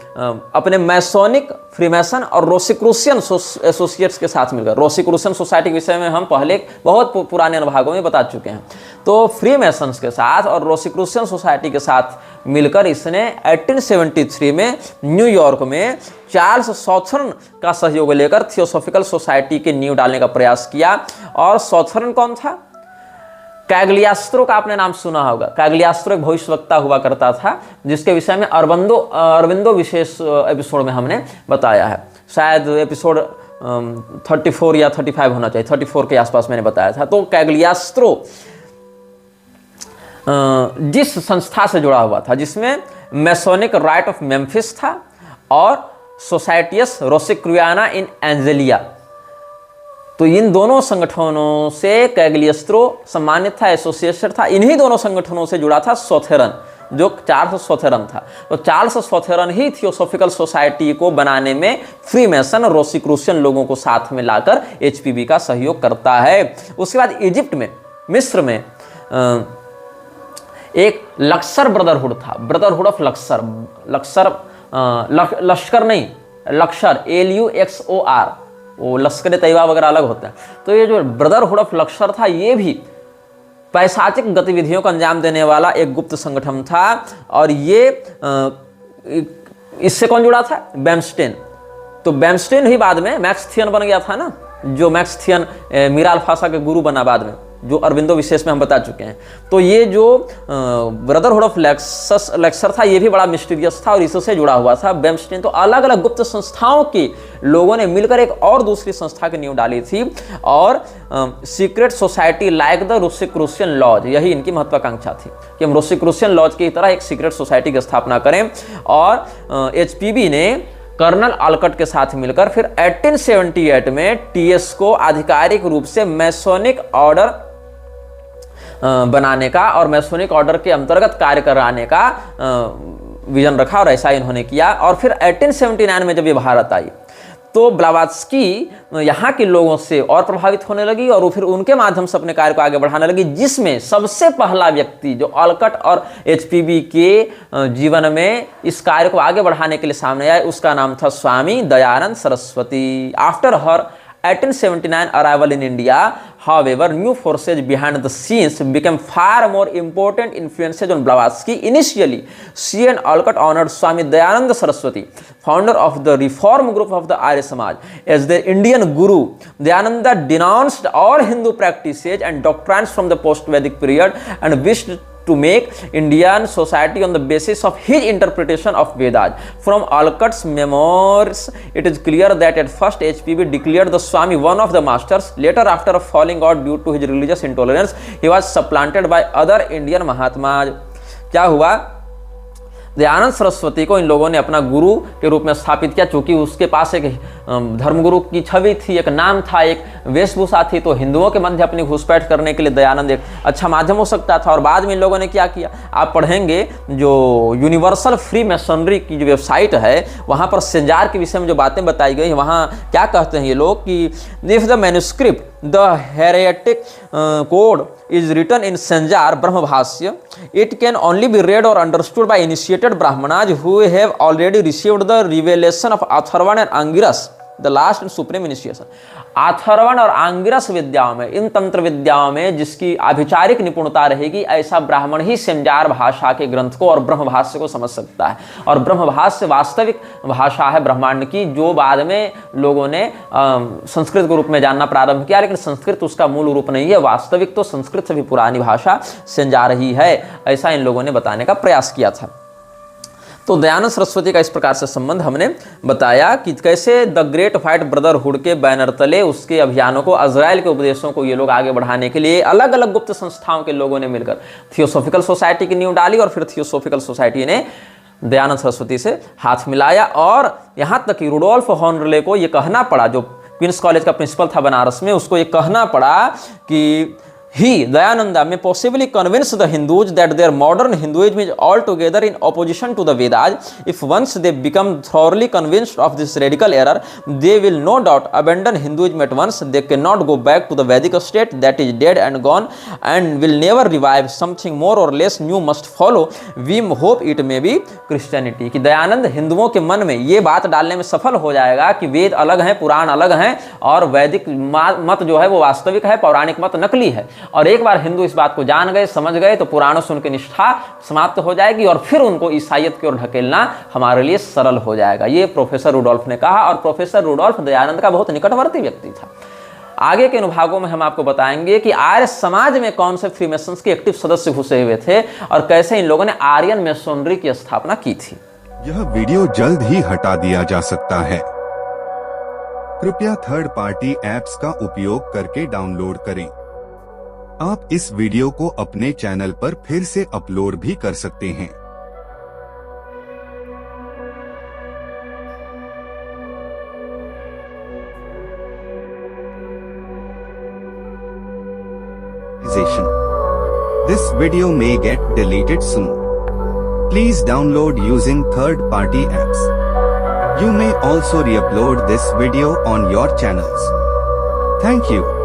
अपने मैसोनिक, फ्रीमेसन और रोसिक्रूसियन एसोसिएट्स के साथ मिलकर, रोसिक्रूसियन सोसाइटी के विषय में हम पहले बहुत पुराने अनुभागों में बता चुके हैं। तो फ्रीमेसन्स के साथ और रोसिक्रूसियन सोसाइटी के साथ मिलकर इसने 1873 में न्यूयॉर्क में चार्ल्स सॉथर्न का सहयोग लेकर थियोसॉफिकल सोसाइटी की नींव डालने का प्रयास किया। और सॉथर्न कौन था? कैग्लियास्त्रो का आपने नाम सुना होगा। कैग्लियास्त्रो एक भविष्यवक्ता हुआ करता था, जिसके विषय में अरविंदो विशेष एपिसोड में हमने बताया है। शायद एपिसोड 34 या 35 होना चाहिए, 34 के आसपास मैंने बताया था। तो कैग्लियास्त्रो जिस संस्था से जुड़ा हुआ था, जिसमें मैसोनिक राइट ऑफ मेम्फिस था और सोसाइटियस रोसिक्रुयाना इन एंजेलिया, तो इन दोनों संगठनों से कैग्लियास्त्रो सम्मानित था, एसोसिएशन था। इन्हीं दोनों संगठनों से जुड़ा था सोथेरन, जो चार्ल्स सोथेरन था। तो चार्ल्स सोथेरन ही थियोसॉफिकल सोसाइटी को बनाने में फ्रीमेसन और रोसिक्रूसियन लोगों को साथ में लाकर एचपीबी का सहयोग करता है। उसके बाद इजिप्ट में, मिस्र में एक लक्सर ब्रदरहुड था, ब्रदरहुड ऑफ लक्सर, लश्कर नहीं, लक्सर, LUXOR, वो लश्कर तैयबा वगैरह अलग होता है। तो ये जो ब्रदरहुड ऑफ लक्सर था, ये भी पैशाचिक गतिविधियों को अंजाम देने वाला एक गुप्त संगठन था। और ये इससे कौन जुड़ा था? बेम्स्टेन। तो बेम्स्टेन ही बाद में मैक्स थियन बन गया था ना, जो मैक्स थियन मीरा अल्फासा के गुरु बना बाद में, जो अरविंदो विशेष में हम बता चुके हैं। तो ये जो ब्रदरहुड ऑफ लेक्सर था, ये भी बड़ा मिस्टीरियस था और इससे जुड़ा हुआ था बेम्स्टेन। तो अलग अलग गुप्त संस्थाओं के लोगों ने मिलकर एक और दूसरी संस्था की नींव डाली थी, और secret society like the Rosicrucian lodge, यही इनकी महत्वाकांक्षा थी कि हम रोसिक्रूसियन लॉज की तरह एक सीक्रेट सोसाइटी की स्थापना करें। और एचपीबी ने कर्नल ऑलकट के साथ मिलकर फिर 1878 में टीएस को आधिकारिक रूप से मैसोनिक ऑर्डर बनाने का और मैसोनिक ऑर्डर के अंतर्गत कार्य कराने का विजन रखा, और ऐसा इन्होंने किया। और फिर 1879 में जब ये भारत आई, तो ब्लावात्स्की यहाँ के लोगों से और प्रभावित होने लगी, और वो फिर उनके माध्यम से अपने कार्य को आगे बढ़ाने लगी, जिसमें सबसे पहला व्यक्ति जो ऑलकट और एचपीबी के जीवन में इस कार्य को आगे बढ़ाने के लिए सामने आए, उसका नाम था Swami Dayanand Saraswati. After her 1879 arrival in India, however, new forces behind the scenes became far more important influences on Blavatsky. Initially, she and Olcott honored Swami Dayananda Saraswati, founder of the reform group of the Arya Samaj, as their Indian guru. Dayananda denounced all Hindu practices and doctrines from the post-Vedic period and wished to make Indian society on the basis of his interpretation of Vedas. From Olcott's memoirs, it is clear that at first HPB declared the Swami one of the masters. Later, after falling out due to his religious intolerance, he was supplanted by other Indian Mahatmas. क्या हुआ? दयानंद सरस्वती को इन लोगों ने अपना गुरु के रूप में स्थापित किया, चूंकि उसके पास एक धर्मगुरु की छवि थी, एक नाम था, एक वेशभूषा थी। तो हिंदुओं के मध्य अपनी घुसपैठ करने के लिए दयानंद एक अच्छा माध्यम हो सकता था। और बाद में इन लोगों ने क्या किया, आप पढ़ेंगे जो यूनिवर्सल फ्री मैसनरी की जो वेबसाइट है, वहाँ पर सेंजार के विषय में जो बातें बताई गई, वहाँ क्या कहते हैं ये लोग कि if the manuscript the heretic code is written in Sanjar Brahmabhasya, it can only be read or understood by initiated Brahmanas who have already received the revelation of Atharvana and Angiras. The last and supreme initiation. Atharvan और आंगिरस विद्याओं में, इन तंत्र विद्याओं में जिसकी आभिचारिक निपुणता रहेगी, ऐसा ब्राह्मण ही सेमजार भाषा के ग्रंथ को और ब्रह्मभाष्य को समझ सकता है। और ब्रह्मभाष्य वास्तविक भाषा है ब्रह्मांड की, जो बाद में लोगों ने संस्कृत के रूप में जानना प्रारंभ किया, लेकिन संस्कृत उसका मूल रूप नहीं है। वास्तविक तो संस्कृत से भी पुरानी भाषा सेमजार ही है, ऐसा इन लोगों ने बताने का प्रयास किया था। तो दयानंद सरस्वती का इस प्रकार से संबंध हमने बताया कि कैसे द ग्रेट व्हाइट ब्रदरहुड के बैनर तले उसके अभियानों को, अजराइल के उपदेशों को ये लोग आगे बढ़ाने के लिए अलग अलग गुप्त संस्थाओं के लोगों ने मिलकर थियोसॉफिकल सोसाइटी की नींव डाली, और फिर थियोसॉफिकल सोसाइटी ने दयानंद सरस्वती से हाथ मिलाया। और यहाँ तक कि रुडोल्फ हॉर्नले को ये कहना पड़ा, जो क्वींस कॉलेज का प्रिंसिपल था बनारस में, उसको ये कहना पड़ा कि He, Dayananda, may possibly convince the Hindus that their modern Hinduism is altogether in opposition to the Vedas. If once they become thoroughly convinced of this radical error, they will no doubt abandon Hinduism at once. They cannot go back to the Vedic state that is dead and gone and will never revive. Something more or less new must follow. We hope it may be Christianity. कि दयानंद हिंदुओं के मन में ये बात डालने में सफल हो जाएगा कि वेद अलग हैं, पुराण अलग हैं, और वैदिक मत जो है वो वास्तविक है, पौराणिक मत नकली है। और एक बार हिंदू इस बात को जान गए, समझ गए, तो पुराणों से उनकी निष्ठा समाप्त हो जाएगी और फिर उनको ईसाइयत की ओर ढकेलना हमारे लिए सरल हो जाएगा। ये प्रोफेसर रुडोल्फ ने कहा, और प्रोफेसर रुडोल्फ दयानंद का बहुत निकटवर्ती व्यक्ति था। आगे के अनुभागों में हम आपको बताएंगे कि आर्य समाज में कौन से फ्रीमेसन्स के एक्टिव सदस्य घुसे हुए थे और कैसे इन लोगों ने आर्यन मेसोनरी की स्थापना की थी। यह वीडियो जल्द ही हटा दिया जा सकता है। कृपया थर्ड पार्टी एप्स का उपयोग करके डाउनलोड करें। आप इस वीडियो को अपने चैनल पर फिर से अपलोड भी कर सकते हैं। This video may get deleted soon. Please download using third-party apps. You may also re-upload this video on your channels. Thank you.